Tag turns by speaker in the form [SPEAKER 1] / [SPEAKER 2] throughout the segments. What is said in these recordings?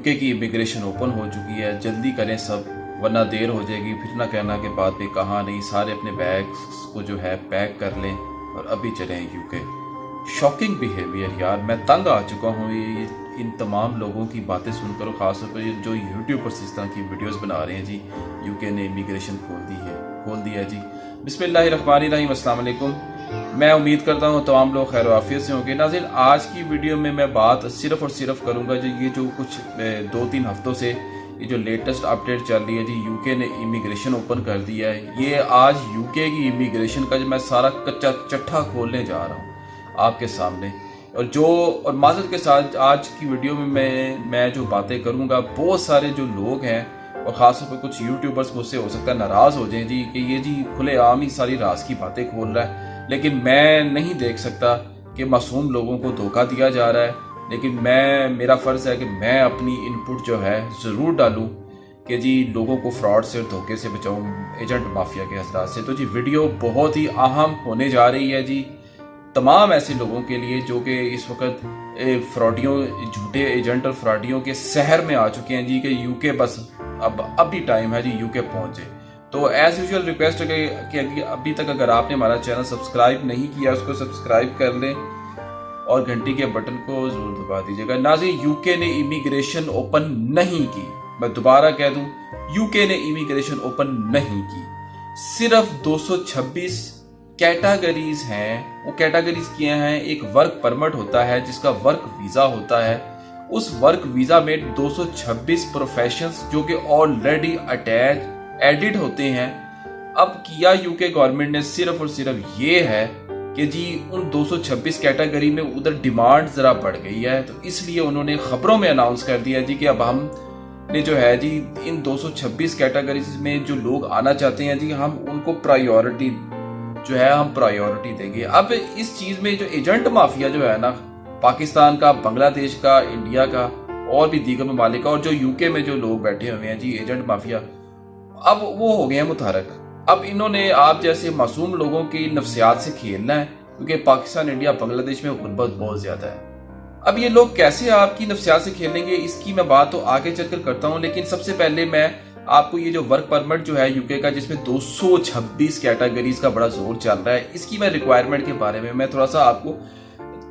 [SPEAKER 1] UK की immigration open हो चुकी है, जल्दी करें सब वरना देर हो जाएगी। फिर ना कहना कि बाद में कहा नहीं, सारे अपने बैग्स को जो है पैक कर लें और अभी चलें यूके। शॉकिंग बिहेवियर यार, मैं तंग आ चुका हूँ इन तमाम लोगों की बातें सुनकर, खासतौर पर जो यूट्यूबर्स इस तरह की वीडियोस बना रहे हैं जी। यूके ने इमिग्रेशन खोल दिया जी। बिस्मिल्लाहिर्रहमानिर्रहीम, अस्सलाम वालेकुम। मैं उम्मीद करता हूँ तमाम लोग खैर आफियत से होंगे। नाज़रीन, आज की वीडियो में मैं बात सिर्फ और सिर्फ करूँगा जो ये जो कुछ 2-3 हफ्तों से ये जो लेटेस्ट अपडेट चल रही है जी, यूके ने इमिग्रेशन ओपन कर दिया है। ये आज यूके की इमिग्रेशन का जो मैं सारा कच्चा चट्ठा खोलने जा रहा हूँ आपके सामने। और माज़रत के साथ आज की वीडियो में मैं जो बातें करूँगा, बहुत सारे जो लोग हैं और ख़ासतौर पर कुछ यूट्यूबर्स मुझसे हो सकता है नाराज़ हो जाएं जी कि ये जी खुलेआम ही सारी राज की बातें खोल रहा है। लेकिन मैं नहीं देख सकता कि मासूम लोगों को धोखा दिया जा रहा है। लेकिन मेरा फ़र्ज़ है कि मैं अपनी इनपुट जो है ज़रूर डालूं कि जी लोगों को फ्रॉड से और धोखे से बचाऊं, एजेंट माफिया के हज़रात से। तो जी वीडियो बहुत ही अहम होने जा रही है जी तमाम ऐसे लोगों के लिए जो कि इस वक्त फ्रॉडियों, झूठे एजेंट और फ्रॉडियों के शहर में आ चुके हैं जी कि यूके बस अब भी टाइम है जी यूके पहुंचे। तो एज यूजुअल रिक्वेस्ट है कि अभी तक अगर आपने हमारा चैनल सब्सक्राइब नहीं किया उसको सब्सक्राइब कर लें और घंटी के बटन को जरूर दबा दीजिएगा। नाज़रीन, यूके ने इमिग्रेशन ओपन नहीं की। मैं दोबारा कह दूं, यूके ने इमिग्रेशन ओपन नहीं की। सिर्फ 226 कैटेगरीज हैं। वो कैटेगरीज क्या हैं? एक वर्क परमिट होता है जिसका वर्क वीज़ा होता है। उस वर्क वीज़ा में 226 प्रोफेशंस जो कि ऑलरेडी एडिड होते हैं। अब किया यूके गवर्नमेंट ने सिर्फ और सिर्फ ये है कि जी उन 226 कैटेगरी में उधर डिमांड ज़रा बढ़ गई है, तो इसलिए उन्होंने ख़बरों में अनाउंस कर दिया जी कि अब हम ने जो है जी इन 226 कैटेगरीज में जो लोग आना चाहते हैं जी, हम उनको प्रायोरिटी देंगे। अब इस चीज़ में जो एजेंट माफिया जो है ना, पाकिस्तान का, बांग्लादेश का, इंडिया का और भी दीगर ममालिक का, और जो यूके में जो लोग बैठे हुए हैं जी एजेंट माफिया, अब वो हो गए हैं मुतहरक। अब इन्होंने आप जैसे मासूम लोगों की नफ्सियात से खेलना है, क्योंकि पाकिस्तान, इंडिया, बांग्लादेश में गुर्बत बहुत ज़्यादा है। अब ये लोग कैसे आपकी नफ्सियात से खेलेंगे, इसकी मैं बात तो आगे चलकर करता हूँ। लेकिन सबसे पहले मैं आपको ये जो वर्क परमिट जो है यूके का, जिसमें 226 कैटेगरीज का बड़ा जोर चल रहा है, इसकी मैं रिक्वायरमेंट के बारे में मैं थोड़ा सा आपको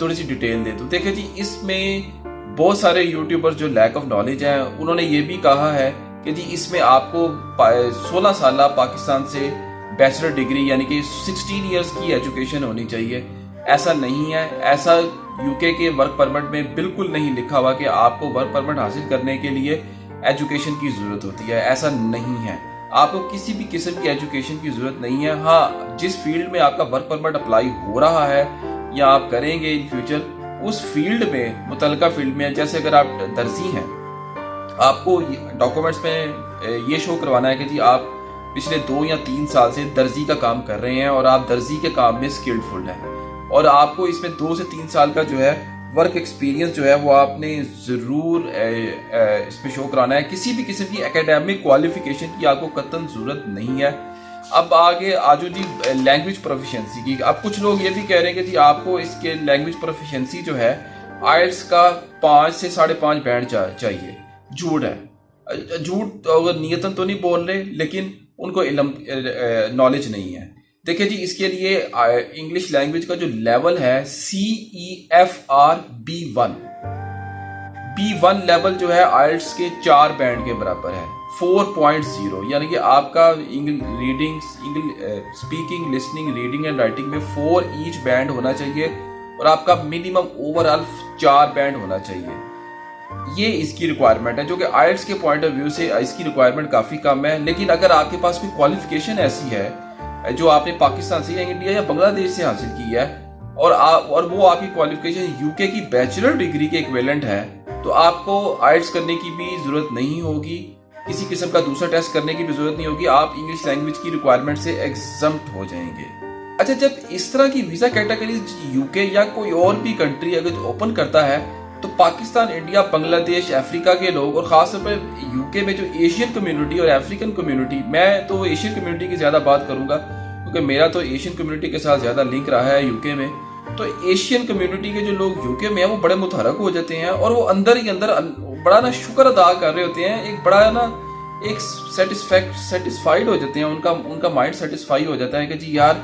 [SPEAKER 1] थोड़ी सी डिटेल दे दूँ। देखिए जी, इसमें बहुत सारे यूट्यूबर्स जो लैक ऑफ नॉलेज हैं, उन्होंने ये भी कहा है कि जी इसमें आपको 16 साल पाकिस्तान से बैचलर डिग्री यानी कि 16 इयर्स की एजुकेशन होनी चाहिए। ऐसा नहीं है। ऐसा यूके के वर्क परमिट में बिल्कुल नहीं लिखा हुआ कि आपको वर्क परमिट हासिल करने के लिए एजुकेशन की ज़रूरत होती है। ऐसा नहीं है। आपको किसी भी किस्म की एजुकेशन की ज़रूरत नहीं है। हाँ, जिस फील्ड में आपका वर्क परमिट अप्लाई हो रहा है या आप करेंगे इन फ्यूचर, उस फील्ड में, मुतलका फील्ड में, जैसे अगर आप दर्जी हैं, आपको डॉक्यूमेंट्स में ये शो करवाना है कि जी आप पिछले 2 या 3 साल से दर्जी का काम कर रहे हैं और आप दर्जी के काम में स्किल्डफुल हैं, और आपको इसमें 2 से 3 साल का जो है वर्क एक्सपीरियंस जो है वो आपने ज़रूर इसमें शो कराना है। किसी भी किस्म की एकेडमिक क्वालिफिकेशन की आपको कतई ज़रूरत नहीं है। अब आगे आजो जी लैंग्वेज प्रोफिशिएंसी की। अब कुछ लोग ये भी कह रहे हैं कि जी आपको इसके लैंग्वेज प्रोफिशिएंसी जो है आइल्स का 5 से 5.5 बैंड चाहिए। झूठ है। झूठ अगर नियतन तो नहीं बोल रहे, लेकिन उनको नॉलेज नहीं है। देखिए जी, इसके लिए इंग्लिश लैंग्वेज का जो लेवल है CEFR B1 लेवल जो है आइल्स के 4 बैंड के बराबर है, 4.0। यानी कि आपका speaking, listening, reading and writing में 4 ईच बैंड होना चाहिए, और आपका मिनिमम ओवरऑल 4 बैंड होना चाहिए। ये इसकी रिक्वायरमेंट है, जो कि आइल्स के पॉइंट ऑफ व्यू से इसकी रिक्वायरमेंट काफ़ी कम है। लेकिन अगर आपके पास कोई क्वालिफिकेशन ऐसी है जो आपने पाकिस्तान से या इंडिया या बांग्लादेश से हासिल की है, और वो आपकी क्वालिफिकेशन यूके की बैचलर डिग्री के इक्विवेलेंट है, तो आपको आइल्स करने की भी ज़रूरत नहीं होगी, किसी किस्म का दूसरा टेस्ट करने की भी ज़रूरत नहीं होगी। आप इंग्लिश लैंग्वेज की रिक्वायरमेंट से एग्जम्प्ट हो जाएंगे। अच्छा, जब इस तरह की वीज़ा कैटेगरीज यूके या कोई और भी कंट्री अगर ओपन करता है, तो पाकिस्तान, इंडिया, बांग्लादेश, अफ्रीका के लोग, और ख़ासतौर पर यूके में जो एशियन कम्युनिटी और अफ्रीकन कम्युनिटी, मैं तो एशियन कम्युनिटी की ज़्यादा बात करूँगा क्योंकि मेरा तो एशियन कम्युनिटी के साथ ज़्यादा लिंक रहा है यूके में। तो एशियन कम्युनिटी के जो लोग यूके में हैं वो बड़े मुतहरक हो जाते हैं, और वो अंदर ही अंदर बड़ा ना शुक्र अदा कर रहे होते हैं, एक बड़ा ना एक सेटिस्फाइड हो जाते हैं, उनका माइंड सेटिस्फाई हो जाता है कि जी यार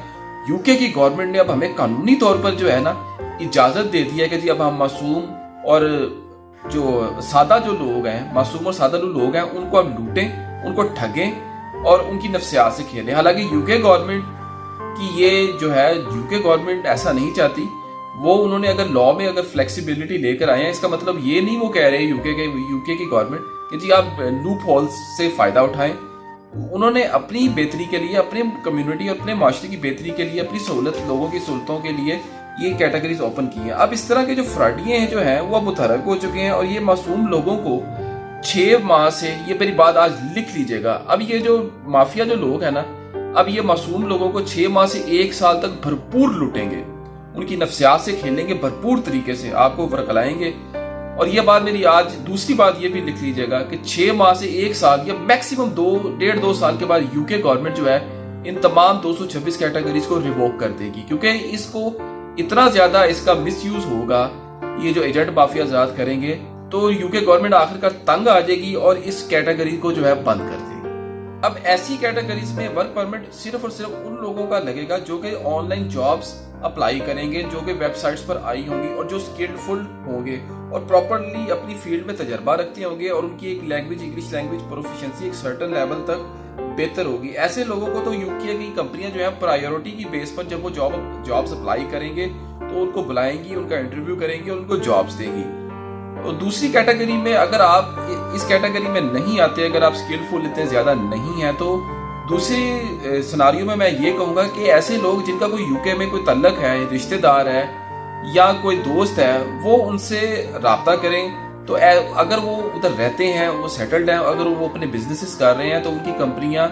[SPEAKER 1] यूके की गवर्नमेंट ने अब हमें कानूनी तौर पर जो है ना इजाज़त दे दी है कि जी अब हम मासूम और जो सादा जो लोग हैं, मासूम और सादा जो लोग हैं, उनको अब लूटें, उनको ठगें और उनकी नफ्सियात से खेलें। हालांकि यूके गवर्नमेंट की ये जो है, यूके गवर्नमेंट ऐसा नहीं चाहती। वो उन्होंने अगर लॉ में अगर फ्लेक्सिबिलिटी लेकर आए हैं, इसका मतलब ये नहीं वो कह रहे हैं यूके की गवर्नमेंट कि जी आप लूप होल्स से फ़ायदा उठाएं। उन्होंने अपनी बेहतरी के लिए, अपने कम्युनिटी और अपने माशरे की बेहतरी के लिए, अपनी सहूलत, लोगों की सहूलतों के लिए ये कैटेगरीज ओपन की हैं। अब इस तरह के जो फ्रॉडिये हैं जो हैं वो अब मुतहरक हो चुके हैं और ये मासूम लोगों को 6 माह से, ये मेरी बात आज लिख लीजिएगा, अब ये जो माफिया जो लोग हैं ना, अब ये मासूम लोगों को 6 माह से 1 साल तक भरपूर लुटेंगे, उनकी नफ्सियात से खेलेंगे, भरपूर तरीके से आपको वरगलाएंगे। और ये बात मेरी आज दूसरी बात ये भी लिख लीजिएगा कि 6 माह से 1 साल या मैक्सिमम 2.5 साल के बाद यूके गवर्नमेंट जो है इन तमाम 226 कैटेगरीज को रिवोक कर देगी, क्योंकि इसको इतना ज्यादा इसका मिसयूज होगा, ये जो एजेंट माफिया आजाद करेंगे, तो यूके गवर्नमेंट आखिरकार तंग आ जाएगी और इस कैटेगरी को जो है बंद कर देगी। अब ऐसी कैटेगरीज में वर्क परमिट सिर्फ और सिर्फ उन लोगों का लगेगा जो कि ऑनलाइन जॉब्स अप्लाई करेंगे, जो कि वेबसाइट्स पर आई होंगी और जो स्किलफुल होंगे और प्रॉपरली अपनी फील्ड में तजर्बा रखते होंगे और उनकी एक लैंग्वेज, इंग्लिश लैंग्वेज प्रोफिशिएंसी एक सर्टेन लेवल तक बेहतर होगी। ऐसे लोगों को तो यूके की कंपनियां जो है प्रायोरिटी की बेस पर जब वो जॉब्स अप्लाई करेंगे तो उनको बुलाएंगी, उनका इंटरव्यू करेंगी और उनको जॉब्स देंगी। और दूसरी कैटेगरी में अगर आप इस कैटेगरी में नहीं आते, अगर आप स्किलफुल इतने ज्यादा नहीं हैं, तो दूसरी सिनारियो में मैं ये कहूँगा कि ऐसे लोग जिनका कोई यूके में कोई तल्लक है, रिश्तेदार है या कोई दोस्त है, वो उनसे राब्ता करें। तो अगर वो उधर रहते हैं, वो सेटल्ड हैं, अगर वो अपने बिजनेसेस कर रहे हैं तो उनकी कंपनियां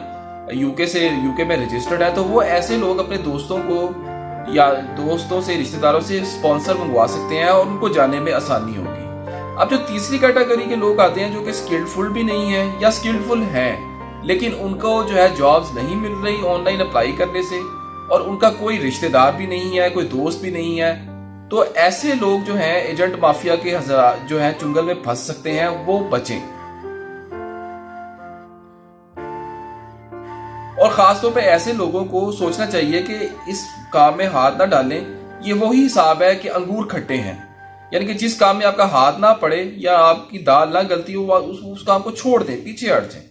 [SPEAKER 1] यूके में रजिस्टर्ड है, तो वो ऐसे लोग अपने दोस्तों को या दोस्तों से, रिश्तेदारों से स्पॉन्सर मंगवा सकते हैं और उनको जाने में आसानी होगी। अब जो तीसरी कैटेगरी के लोग आते हैं जो कि स्किलफुल भी नहीं है या स्किलफुल हैं लेकिन उनको जो है जॉब्स नहीं मिल रही ऑनलाइन अप्लाई करने से, और उनका कोई रिश्तेदार भी नहीं है, कोई दोस्त भी नहीं है, तो ऐसे लोग जो हैं एजेंट माफिया के जो है चुंगल में फंस सकते हैं, वो बचें। और खासतौर पे ऐसे लोगों को सोचना चाहिए कि इस काम में हाथ ना डालें। ये वही हिसाब है कि अंगूर खट्टे हैं, यानी कि जिस काम में आपका हाथ ना पड़े या आपकी दाल ना गलती हो, उस काम को छोड़ दें, पीछे हट जाएं।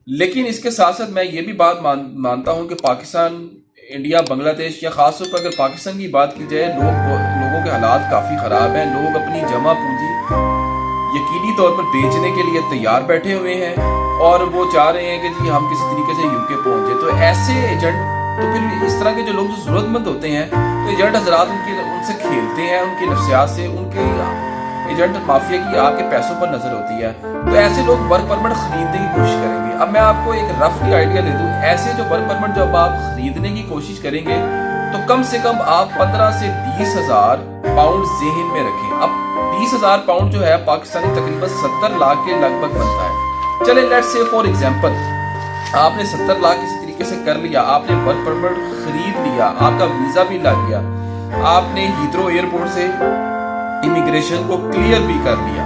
[SPEAKER 1] लेकिन इसके साथ साथ मैं ये भी बात मानता हूं कि पाकिस्तान, इंडिया, बांग्लादेश या खासतौर पर अगर पाकिस्तान की बात की जाए, लोगों के हालात काफ़ी ख़राब हैं। लोग अपनी जमा पूंजी यकीनी तौर पर बेचने के लिए तैयार बैठे हुए हैं और वो चाह रहे हैं कि जी हम किसी तरीके से यूके पहुंचे। तो ऐसे एजेंट, तो फिर इस तरह के जो लोग जो ज़रूरतमंद होते हैं, तो एजेंट हजरात उनसे खेलते हैं, उनकी नफ्सियात से, उनके एजेंट माफिया की आपके पैसों पर नजर होती है। तो ऐसे लोग वर्क परमिट खरीदने की कोशिश करेंगे। अब मैं आपको एक रफली आइडिया दे दूं, ऐसे जो वर्क परमिट जब आप खरीदने की कोशिश करेंगे तो कम से कम आप 15 से 20,000 पाउंड ज़हन में रखें। अब 20,000 पाउंड जो है पाकिस्तानी तकरीबन 70 लाख के लगभग बनता है। चले लेट्स से फॉर एग्जांपल आपने 70 लाख किसी तरीके से कर लिया, आपने वर्क परमिट खरीद लिया, आपका वीजा भी लग गया, आपने हीथ्रो एयरपोर्ट से इमिग्रेशन को क्लियर भी कर लिया,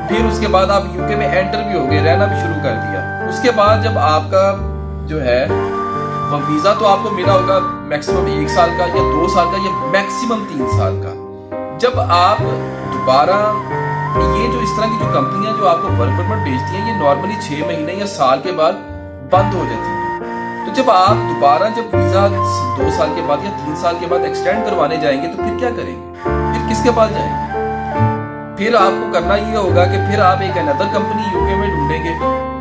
[SPEAKER 1] फिर उसके बाद आप यूके में एंटर भी हो गए, रहना भी शुरू कर दिया। उसके बाद जब आपका जो है वीजा तो आपको मिला होगा मैक्सिमम 1 साल का या 2 साल का या मैक्सिमम 3 साल का। जब आप दोबारा ये जो इस तरह की जो कंपनियां जो आपको वर्क परमिट भेजती हैं, ये नॉर्मली 6 महीने या साल के बाद बंद हो जाती है। तो जब आप दोबारा जब वीजा 2 साल के बाद या 3 साल के बाद एक्सटेंड करवाने जाएंगे तो फिर क्या करेंगे? फिर किसके पास जाएंगे? फिर आपको करना ये होगा कि फिर आप एक अनदर कंपनी यूके में ढूंढेंगे,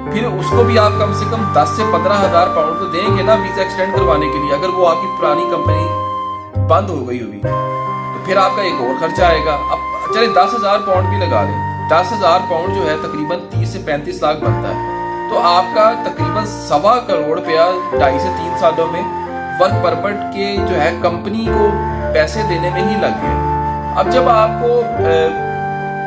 [SPEAKER 1] फिर उसको भी आप कम से कम 10 से 15,000 पाउंड तो देंगे ना वीजा एक्सटेंड करवाने के लिए, अगर वो आपकी पुरानी कंपनी बंद हो गई होगी तो फिर आपका एक और खर्चा आएगा। अब चले 10,000 पाउंड भी लगा लें, 10,000 पाउंड जो है तकरीबन 30 से 35 लाख बनता है, तो आपका तकरीबन 1.25 करोड़ रुपया 2.5 से 3 सालों में वर्क परमिट के जो है कंपनी को पैसे देने में ही लग गए। अब जब आपको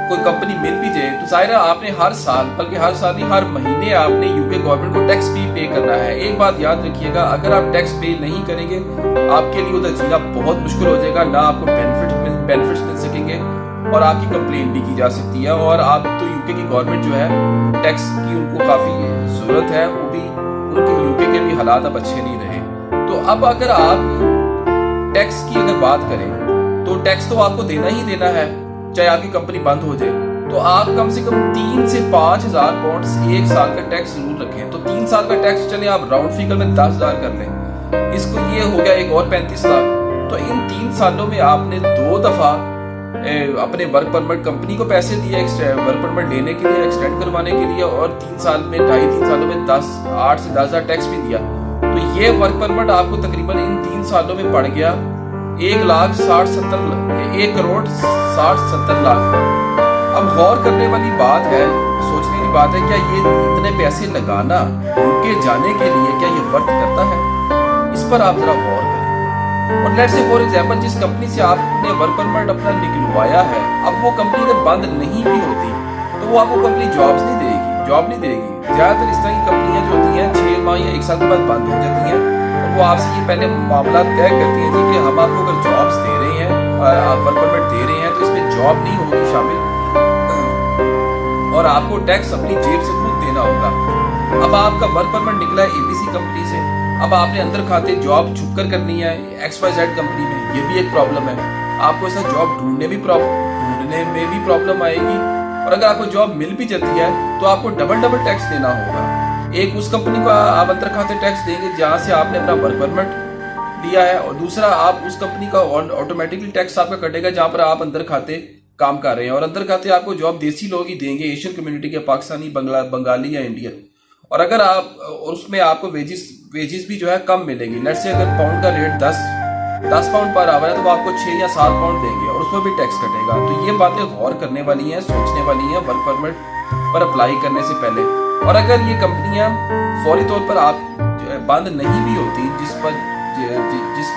[SPEAKER 1] कोई कंपनी मिल भी जाए तो जाहिर है आपने हर साल, बल्कि हर साल नहीं हर महीने आपने यूके गवर्नमेंट को टैक्स भी पे करना है। एक बात याद रखिएगा, अगर आप टैक्स पे नहीं करेंगे आपके लिए उधर जीना बहुत मुश्किल हो जाएगा, ना आपको बेनिफिट्स मिल सकेंगे और आपकी कंप्लेन भी की जा सकती है और आप तो यूके की गवर्नमेंट जो है टैक्स की उनको काफ़ी ज़रूरत है, वो भी उनके यूके के भी हालात अब अच्छे नहीं रहे। तो अब अगर आप टैक्स की अगर बात करें तो टैक्स तो आपको देना ही देना है, चाहे आपकी कंपनी बंद हो जाए। तो आप कम से कम 3 से 5,000 पाउंड्स एक साल का टैक्स जरूर रखें। तो 3 साल का टैक्स चले आप राउंड फिगर में 10,000 कर लें, इसको ये हो गया एक और 35 लाख। तो इन 3 सालों में आपने 2 दफा अपने वर्क परमिट कंपनी को पैसे दिए वर्क परमिट लेने के लिए, एक्सटेंड करवाने के लिए, और 3 साल में 2.5-3 सालों में 8 से 10,000 टैक्स भी दिया। तो ये वर्क परमिट आपको तकरीबन इन 3 सालों में पड़ गया 1 करोड़ 60-70 लाख। अब गौर करने वाली बात है, सोचने की बात है, क्या ये इतने पैसे लगाना यूके जाने के लिए क्या ये वर्थ करता है? इस पर आप जरा गौर करें। और लेट्स से फॉर एग्जांपल जिस कंपनी से आपने वर्क परमिट अपना निकलवाया है, अब वो कंपनी अगर बंद नहीं भी होती तो वो आपको कंपनी जॉब नहीं देगी। ज्यादातर इस तरह की कंपनियां जो होती हैं 6 माह या 1 साल के बाद बंद हो जाती हैं, और वो आपसे ये पहले मामला तय करती हैं कि हम आपको अगर जॉब्स दे रहे हैं, वर्क परमिट दे रहे हैं, तो इसमें जॉब नहीं होगी शामिल और आपको टैक्स अपनी जेब से खुद देना होगा। अब आपका वर्क परमिट निकला है एबीसी कंपनी से, अब आपने अंदर खाते जॉब छुपकर करनी है XYZ कंपनी में, ये भी एक प्रॉब्लम है। आपको ऐसा जॉब ढूंढने में भी प्रॉब्लम आएगी, और अगर आपको जॉब मिल भी जाती है तो आपको डबल टैक्स देना होगा। एक उस कंपनी को आप अंदर खाते टैक्स देंगे जहां से आपने अपना वर्क परमिट लिया है, और दूसरा आप उस कंपनी का ऑटोमेटिकली टैक्स आपका कटेगा जहां पर आप अंदर खाते काम कर रहे हैं। और अंदर खाते आपको जॉब देसी लोग ही देंगे, एशियन कम्युनिटी के, पाकिस्तानी, बंगाली या इंडियन। और अगर आप, और उसमें आपको वेजेस भी जो है कम मिलेगी। लेट्स से अगर पाउंड का रेट 10 पाउंड पर आवर है तो वो आपको 6 या 7 पाउंड देंगे, और उसमें भी टैक्स कटेगा। तो ये बातें गौर करने वाली हैं, सोचने वाली हैं वर्क परमिट पर अप्लाई करने से पहले। और अगर ये कंपनियां फौरी तौर पर आप बंद नहीं भी होती, जिस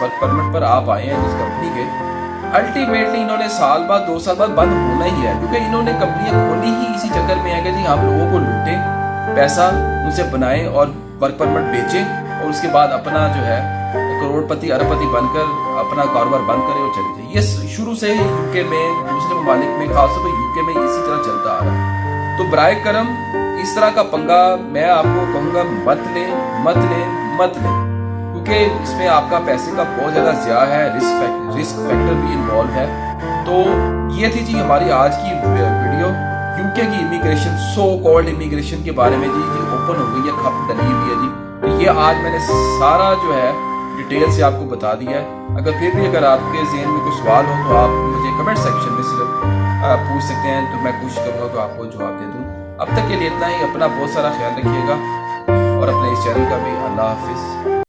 [SPEAKER 1] वर्क परमिट पर आप आए हैं, जिस कंपनी के, अल्टीमेटली इन्होंने साल बाद 2 साल बाद बंद होना ही है, क्योंकि इन्होंने कंपनियां खोली ही इसी चक्कर में है कि जी हम लोगों को लूटें, पैसा उनसे बनाएं और वर्क परमिट बेचें, और उसके बाद अपना जो है करोड़पति अरबपति बनकर अपना कारोबार बंद करें और चले जाए। ये शुरू से ही यूके में, दूसरे ममालिक में, खासतौर पर यूके में इसी तरह चलता आ रहा है। तो बराए करम इस तरह का पंगा मैं आपको कहूँगा मत लें, क्योंकि इसमें आपका पैसे का बहुत ज़्यादा ज़िया है, रिस्क फैक्टर भी इन्वॉल्व है। तो ये थी जी हमारी आज की वीडियो, यूके की इमिग्रेशन, सो कॉल्ड इमिग्रेशन के बारे में। जी ओपन हो गई है, खप डली हुई है जी। तो ये आज मैंने सारा जो है डिटेल से आपको बता दिया है। अगर फिर भी अगर आपके ज़हन में कोई सवाल हो तो आप मुझे कमेंट सेक्शन में सिर्फ पूछ सकते हैं, तो मैं कोशिश करूँगा कि आपको जवाब दे दूँ। अब तक के लिए इतना ही। अपना बहुत सारा ख्याल रखिएगा, और अपने इस चैनल का भी। अल्लाह हाफिज़।